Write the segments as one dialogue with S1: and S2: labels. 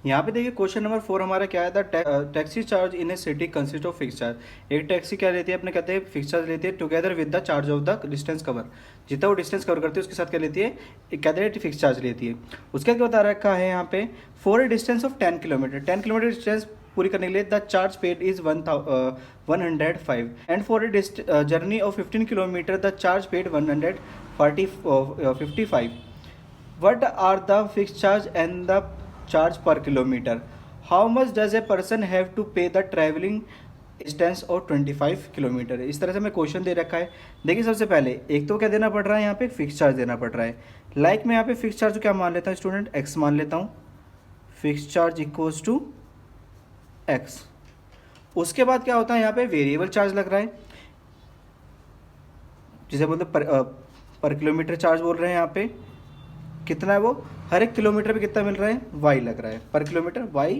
S1: यहाँ पे देखिए क्वेश्चन नंबर 4 हमारा क्या है, the taxi charge in A city consist of fix charge. एक टैक्सी क्या लेती है, अपने कहते हैं फिक्स चार्ज लेती है together with the charge of the distance cover. जितना वो डिस्टेंस कवर करती है उसके साथ क्या लेती है, एक कहते हैं फिक्स चार्ज लेती है। उसका क्या बता रखा है यहाँ पे, for a distance of 10 kilometre, 10 kilometre distance पूरी करने के लिए the charge paid is 105 and for a journey of 15 kilometre the charge paid 155। What are the fixed charge and the charge per kilometer? How much does a person have to pay the traveling distance और 25 kilometre है। इस तरह से हमें question दे रखा है। देखिए सबसे पहले एक तो क्या देना पड़ रहा है, यहाँ पे फिक्स चार्ज देना पड़ रहा है। लाइक मैं यहाँ पे फिक्स चार्ज क्या मान लेता हूँ स्टूडेंट, एक्स मान लेता हूँ। Fix charge equals to x. उसके बाद क्या होता है, यहाँ पे वेरिएबल चार्ज लग रहा है, जिसे मतलब पर किलोमीटर चार्ज बोल रहे हैं। यहाँ पे कितना है वो, हर एक किलोमीटर पे कितना मिल रहा है, वाई लग रहा है पर किलोमीटर, वाई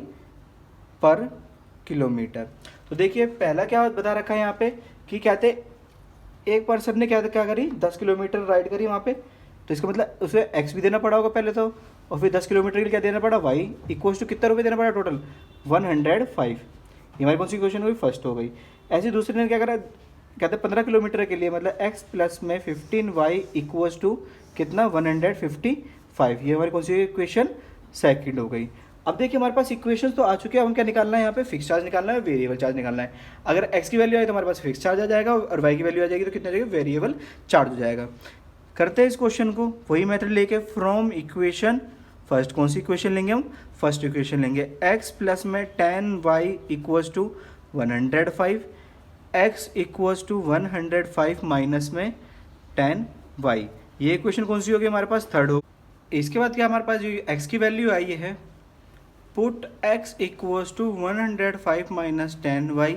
S1: पर किलोमीटर। तो देखिए पहला क्या बता रखा है यहाँ पे कि कहते एक पर्सन ने क्या क्या करी, 10 किलोमीटर राइड करी वहाँ पे, तो इसका मतलब उसे एक्स भी देना पड़ा होगा पहले तो, और फिर 10 किलोमीटर के लिए क्या देना पड़ा, वाई इक्वल्स टू कितना रुपये देना पड़ा टोटल, 105। ये हमारी कौन सी क्वेश्चन हो गई, फर्स्ट हो गई। ऐसे दूसरे ने क्या करा, कहते हैं 15 किलोमीटर के लिए मतलब एक्स प्लस में 15y इक्वल्स टू कितना 155। ये हमारी कौन सी इक्वेशन, सेकंड हो गई। अब देखिए हमारे पास इक्वेशन तो आ चुके हैं, हम क्या निकालना है यहाँ पे, फिक्स चार्ज निकालना है, वेरिएबल चार्ज निकालना है। अगर x की वैल्यू आए तो हमारे पास फिक्स चार्ज आ जाएगा, और y की वैल्यू आ जाएगी तो कितना जाएगा, वेरिएबल चार्ज हो जाएगा। करते हैं इस क्वेश्चन को वही मेथड लेके, फ्रॉम इक्वेशन फर्स्ट कौन सी इक्वेशन लेंगे हम, फर्स्ट इक्वेशन लेंगे, x प्लस में 10y equals to 105, x equals to 105 minus में 10y। ये इक्वेशन कौन सी होगी हमारे पास, थर्ड हो। इसके बाद क्या हमारे पास जो x की वैल्यू आई है, put x equals to 105 minus 10y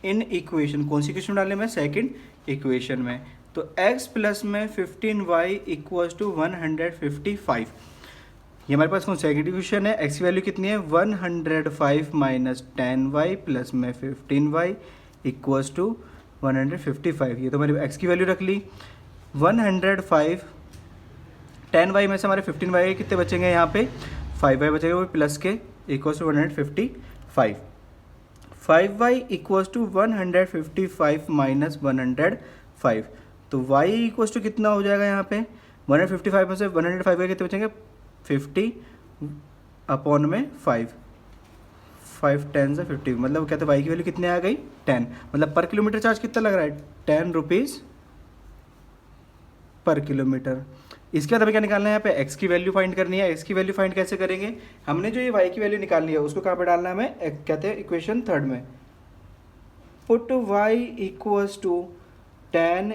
S1: in equation, कौन सी इक्वेशन डालने में, सेकंड इक्वेशन में। तो x प्लस में 15y इक्वल्स टू 155। ये हमारे पास कौन सेकंड इक्वेशन है, x की वैल्यू कितनी है, 105 माइनस 10y प्लस में 15y इक्वल्स टू 155। ये तो हमारी x की वैल्यू रख ली। 105 10y में से हमारे 15y कितने बचेंगे, यहाँ पे 5y बचेंगे, वो प्लस के equals to 155। 5y equals to 155 minus 105। तो y इक्वल्स टू कितना हो जाएगा यहाँ पे, 155 में से 105 के कितने बचेंगे, 50 अपॉन में 5, 5 10 से 50, मतलब कहते हैं y की वैल्यू कितनी आ गई, 10। मतलब पर किलोमीटर चार्ज कितना लग रहा है, 10 रुपीज़ पर किलोमीटर। इसके बाद हमें क्या निकालना है, यहाँ पे x की वैल्यू फाइंड करनी है। x की वैल्यू फाइंड कैसे करेंगे, हमने जो ये y की वैल्यू निकालनी है उसको कहाँ पे डालना है हमें, कहते हैं इक्वेशन थर्ड में। Put y equals to 10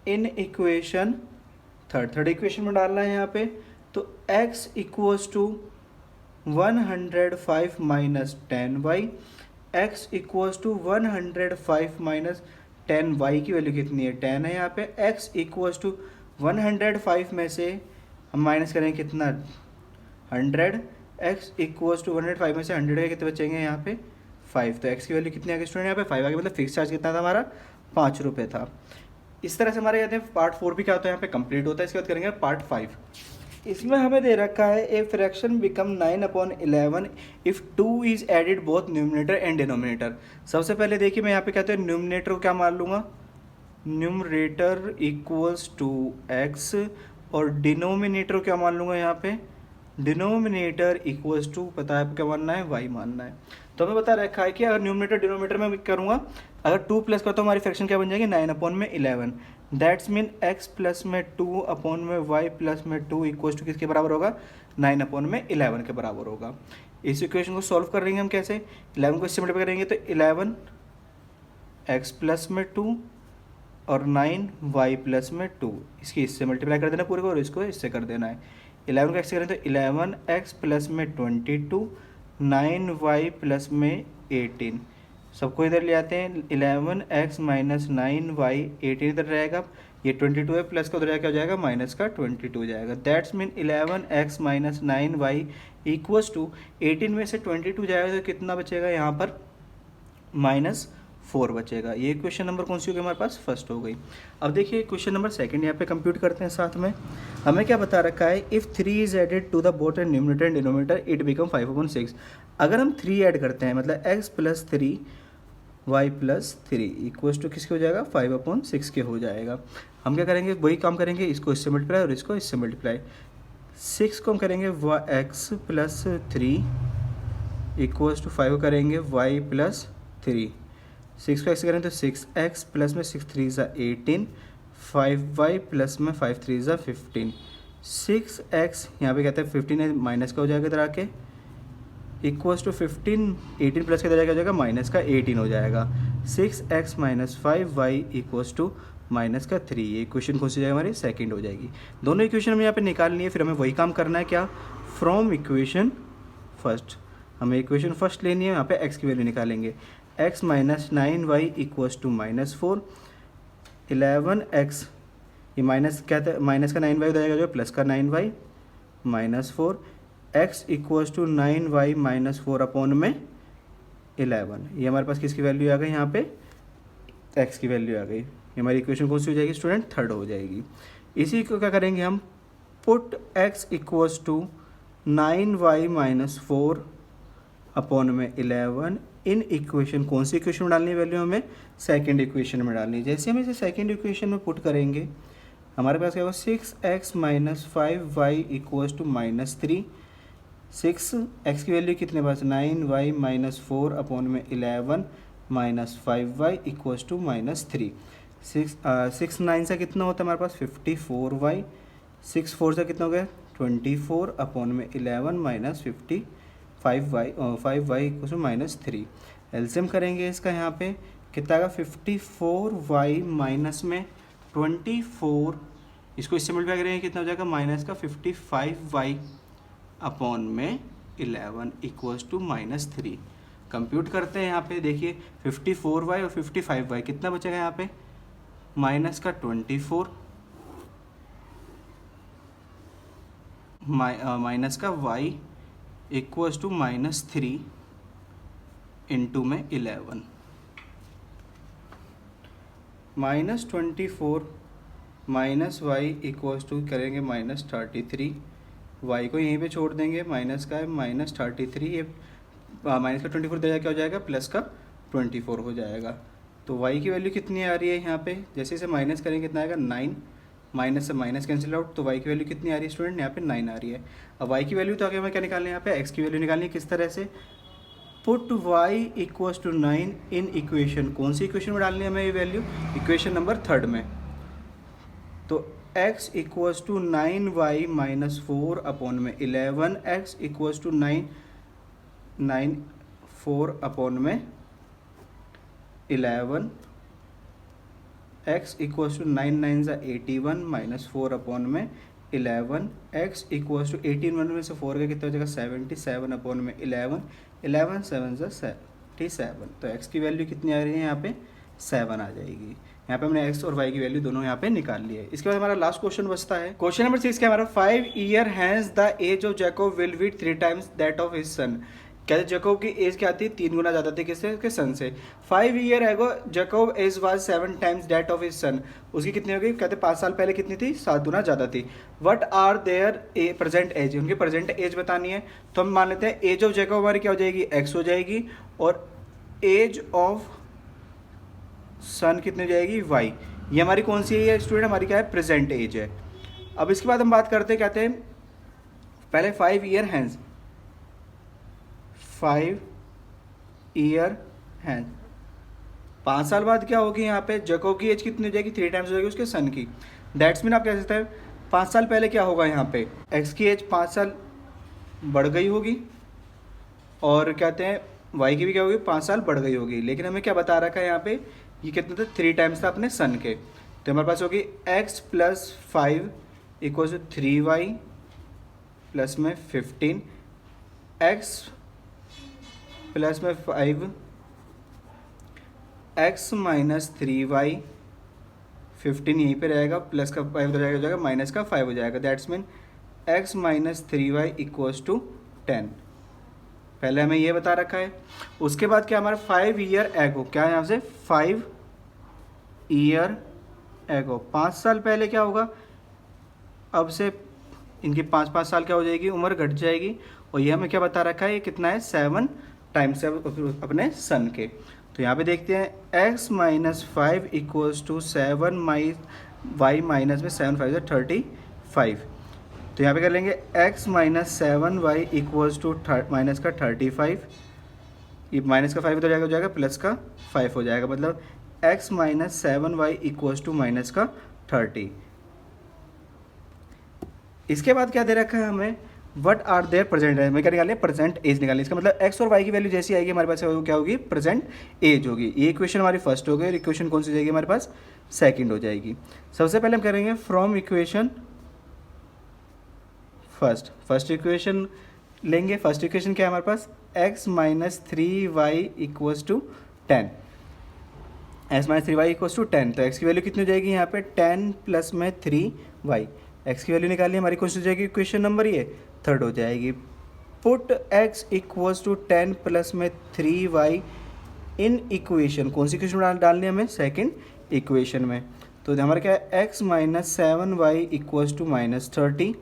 S1: in equation third, third equation में डालना है यहाँ पे। तो x equals to 105 minus 10y, x equals to 105 minus 10y की वैल्यू कितनी है, 10 है यहाँ पे। x इक्वल्स टू 105 में से हम माइनस करेंगे कितना, 100। x इक्वल्स टू 105 में से 100 के कितने बचेंगे यहाँ पे, 5। तो x की वैल्यू कितनी आ गई स्टूडेंट, यहाँ पे 5 आ गई। मतलब फिक्स चार्ज कितना था हमारा, 5 रुपये था। इस तरह से हमारे कहते हैं पार्ट 4 भी क्या होता है यहाँ पे कंप्लीट होता है। इसके बाद करेंगे पार्ट 5। इसमें हमें दे रखा है a fraction become 9/11 if 2 is added both numerator and denominator. सबसे पहले देखिए मैं यहाँ पे कहते हैं न्यूमिनेटर को क्या मान लूँगा, न्यूमरेटर इक्वल्स टू एक्स, और डिनोमिनेटर क्या मान लूँगा यहाँ पे, डिनोमिनेटर इक्वल्स टू, पता है क्या मानना है, वाई मानना है। तो हमें बता रखा है कि अगर न्यूमरेटर डिनोमिनेटर में करूँगा, अगर 2 प्लस करता हूँ हमारी फ्रैक्शन क्या बन जाएगी, 9/11। दैट्स मीन x प्लस में 2 अपॉन में y प्लस में 2 इक्वल्स टू किसके बराबर होगा, 9/11 के बराबर होगा। इस इक्वेशन को सॉल्व कर रहेंगे हम कैसे, 11 को इससे मल्टीप्लाई करेंगे तो 11 x प्लस में 2 और 9y प्लस में 2, इसकी इससे मल्टीप्लाई कर देना पूरे को, और इसको इससे कर देना है। 11 को x से करें तो 11x प्लस में 22, 9y प्लस में 18, सबको इधर ले आते हैं। 11x माइनस 9y 18 इधर रहेगा, ये 22 है, प्लस का उधर क्या हो जाएगा, माइनस का 22 हो जाएगा। That's mean 11x minus 9y equals to 18 में से 22 जाएगा तो कितना बचेगा यहाँ पर, 4 बचेगा। ये क्वेश्चन नंबर कौन सी हो गई हमारे पास, फर्स्ट हो गई। अब देखिए क्वेश्चन नंबर सेकंड यहाँ पे कंप्यूट करते हैं साथ में। हमें क्या बता रखा है, if 3 is added to the both and numerator and denominator it become 5/6। अगर हम 3 ऐड करते हैं मतलब x plus 3 y plus 3 equals to किसके हो जाएगा, 5/6 के हो जाएगा। हम क्या करेंगे, वही काम करेंगे, इसको इससे मल्टीप्लाई और इसको इससे मल्टीप्लाई। 6 को हम करेंगे x प्लस 3 इक्वल्स टू 5 करेंगे y प्लस 3। 6 को x करें तो 6x प्लस में 6 3 ज़ा 18, 5y प्लस में 5 3 ज़ा 15। 6x यहाँ पे कहते हैं 15 है, माइनस का हो जाएगा इधर आके, इक्वल्स टू 15, 18 प्लस का इधर क्या हो जाएगा, माइनस का 18 हो जाएगा। 6x minus 5y equals to minus का 3। ये इक्वेशन कौन सी जाएगी हमारी, सेकंड हो जाएगी। दोनों इक्वेशन हमें यहाँ पे निकालनी है, फिर हमें वही काम करना है क्या, फ्रॉम इक्वेशन फर्स्ट। हमें इक्वेशन फर्स्ट लेनी है, यहाँ पे x की वैल्यू निकालेंगे। x minus 9y equals to minus 4, 11x ये माइनस क्या था, माइनस का 9y हो जाएगा जो प्लस का 9y minus 4, x equals to 9y minus 4 upon में 11। ये हमारे पास किसकी वैल्यू आ गई, यहाँ पे x की वैल्यू आ गई। ये हमारी इक्वेशन कौन सी हो जाएगी स्टूडेंट, थर्ड हो जाएगी। इसी को क्या करेंगे हम, put x equals to 9y minus 4 upon में 11 इन इक्वेशन, कौन सी इक्वेशन में डालनी है वैल्यू, हमें सेकंड इक्वेशन में डालनी है। जैसे हम इसे सेकंड इक्वेशन में पुट करेंगे हमारे पास क्या होगा, 6x minus 5y equals to minus 3। 6x की वैल्यू कितने पास, 9y माइनस 4 अपॉन में 11 minus 5y equals to minus 3। 6 9 से कितना होता है हमारे पास 54y, 6 4 से कितना हो गया 24 अपॉन में 11 minus 5y equals to minus 3। LCM करेंगे इसका, यहाँ पे कितना आएगा 54y माइनस में 24, इसको इससे मल्टीप्लाई करेंगे कितना हो जाएगा, माइनस का 55y अपॉन में 11 इक्वल्स टू माइनस 3। कंप्यूट करते हैं यहाँ पे, देखिए 54y और 55y कितना बचेगा यहाँ पे, माइनस का 24 माइनस का y equals to minus 3 into में 11, minus 24 minus y equals to करेंगे माइनस 33, y को यहीं पे छोड़ देंगे, माइनस का है माइनस 33, ये माइनस का 24 दे क्या हो जाएगा, प्लस का 24 हो जाएगा। तो y की वैल्यू कितनी आ रही है यहाँ पे, जैसे इसे माइनस करेंगे कितना आएगा 9, माइनस से माइनस कैंसिल आउट, तो y की वैल्यू कितनी आ रही है स्टूडेंट, यहाँ पे 9 आ रही है। अब y की वैल्यू तो आगे हमें क्या निकालनी है, यहाँ पे x की वैल्यू निकालनी है। किस तरह से, put y equals to 9 in equation, कौन सी इक्वेशन में डालनी है हमें ये वैल्यू, इक्वेशन नंबर थर्ड में। तो x equals to 9y minus 4 upon में 11, x इक्वल्स टू 4 अपॉन में 11, x इक्वल्स टू 9 9 ज़ा 81 माइनस 4 अपॉन में 11, x इक्वल्स टू 18 1 में से 4 का कितना हो जाएगा 77 अपॉन में 11, 11 7 ज़ा 77। तो x की वैल्यू कितनी आ रही है यहाँ पे 7 आ जाएगी। यहाँ पे हमने x और y की वैल्यू दोनों यहाँ पे निकाल ली है। इसके बाद हमारा लास्ट क्वेश्चन बचता है, क्वेश्चन नंबर 6 क्या हमारा, 5 year has the age of Jacob will be 3 times that of his son. कहते जैकब की एज क्या थी, 3 गुना ज़्यादा थी किससे, उसके सन से। 5 year ago Jacob age was 7 times that of his son, उसकी कितनी हो गई, कहते 5 साल पहले कितनी थी, 7 गुना ज़्यादा थी। What are their present age, उनकी प्रेजेंट एज बतानी है। तो हम मान लेते हैं एज ऑफ जैकब हमारी क्या हो जाएगी, x हो जाएगी, और एज ऑफ सन कितनी हो जाएगी, y। ये हमारी कौन सी है स्टूडेंट, हमारी क्या है, प्रेजेंट एज है। अब इसके बाद हम बात करते हैं, कहते हैं पहले 5 ईयर हैंस, 5 ईयर हैंस, 5 साल बाद क्या होगी यहाँ पे, जैकब की एज कितनी हो जाएगी, 3 टाइम्स हो जाएगी उसके सन की। दैट्स मीन आप कह सकते हैं 5 साल पहले क्या होगा, यहाँ पे x की एज 5 साल बढ़ गई होगी, और कहते हैं y की भी क्या होगी, 5 साल बढ़ गई होगी। लेकिन हमें क्या बता रखा है यहाँ पे, ये कितने थे, 3 टाइम्स था अपने सन के। तो हमारे पास होगी x plus 5 equals to 3y plus में 15, x प्लस में 5, x माइनस 3y, 15 यहीं पे रहेगा, प्लस का 5 हो जाएगा, माइनस का 5 हो जाएगा। That's mean x minus 3y equals to 10। पहले हमें ये बता रखा है। उसके बाद क्या हमारा 5 ईयर एगो, क्या है यहाँ से 5 ईयर एगो, 5 साल पहले क्या होगा, अब से इनकी 5-5 साल क्या हो जाएगी, उम्र घट जाएगी। और ये हमें क्या बता रखा है, ये कितना है 7 टाइम्स है अपने सन के। तो यहाँ पे देखते हैं x minus 5 equals to 7 y minus में 7 5 है 35। तो यहाँ पे कर लेंगे x minus 7 y equals to minus का 35, ये माइनस का 5 इधर जाएगा, हो जाएगा प्लस का 5 हो जाएगा, मतलब x minus 7 y equals to minus का 30। इसके बाद क्या दे रखा है हमें, what are their present age, मैं क्या निकालें, प्रेजेंट एज निकालें। इसका मतलब x और y की वैल्यू जैसी आएगी हमारे पास क्या होगी, प्रेजेंट एज होगी। ये इक्वेशन हमारी फर्स्ट हो गई और इक्वेशन कौन सी जाएगी हमारे पास, सेकंड हो जाएगी। सबसे पहले हम करेंगे फ्रॉम इक्वेशन फर्स्ट इक्वेशन लेंगे। फर्स्ट इक्वेशन क्या है हमारे पास, x minus 3y equals to 10, x minus 3y equals to 10। तो x की वैल्यू कितनी हो जाएगी यहाँ पे 10 प्लस में 3y, x की वैल्यू निकालिए, हमारी कौन सी हो जाएगी इक्वेशन नंबर, ये थर्ड हो जाएगी। Put x equals to 10 plus में 3y इन इक्वेशन, कौन सी इक्वेशन डालनी है हमें, सेकंड इक्वेशन में। तो हमारा क्या है x minus 7y equals to minus 30,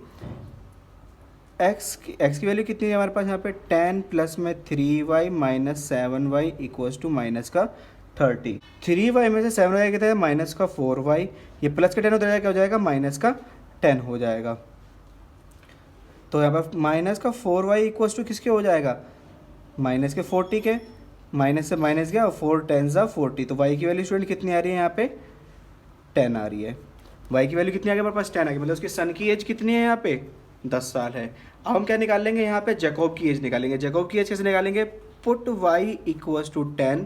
S1: x की वैल्यू कितनी है हमारे पास यहाँ पे 10 प्लस में 3y minus 7y equals to minus का 30। 3y में से 7y कितना है, माइनस का 4y, ये प्लस का 10 हो जाएगा, क्या हो जाएगा माइनस का 10 हो जाएगा। तो यहाँ पर माइनस का 4y इक्वल्स टू किसके हो जाएगा, माइनस के 40 के, माइनस से माइनस गया और 4 10 ज़ा 40। तो y की वैल्यू स्टूडेंट कितनी आ रही है यहाँ पे 10 आ रही है। y की वैल्यू कितनी आ गई हमारे पास 10 आ गई, मतलब उसके सन की एज कितनी है यहाँ पे 10 साल है। अब हम क्या निकाल यहाँ पे जैकब की एज निकालेंगे। जैकब की एज कैसे निकालेंगे, put y equals to 10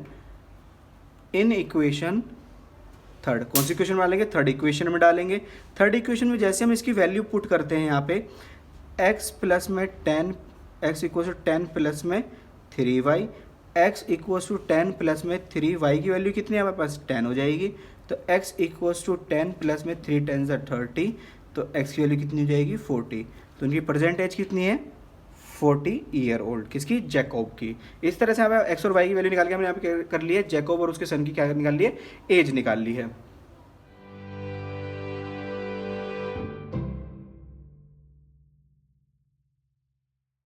S1: in equation third, कौन सी इक्वेशन में डालेंगे, थर्ड इक्वेशन में डालेंगे। थर्ड इक्वेशन में जैसे हम इसकी वैल्यू पुट करते हैं यहाँ पे x प्लस में 10, x इक्वल्स टू 10 प्लस में 3y, x equals to 10 plus में 3y की वैल्यू कितनी है हमारे पास 10 हो जाएगी। तो x इक्वल्स टू 10 प्लस में 3 10 ज़ा 30, तो x की वैल्यू कितनी हो जाएगी 40। तो उनकी प्रेजेंट एज कितनी है 40 ईयर ओल्ड, किसकी, जैकब की। इस तरह से हमें x और y की वैल्यू निकाल के हमने यहाँ पे कर ली है, जैकब और उसके सन की क्या निकाल ली है, एज निकाल ली है।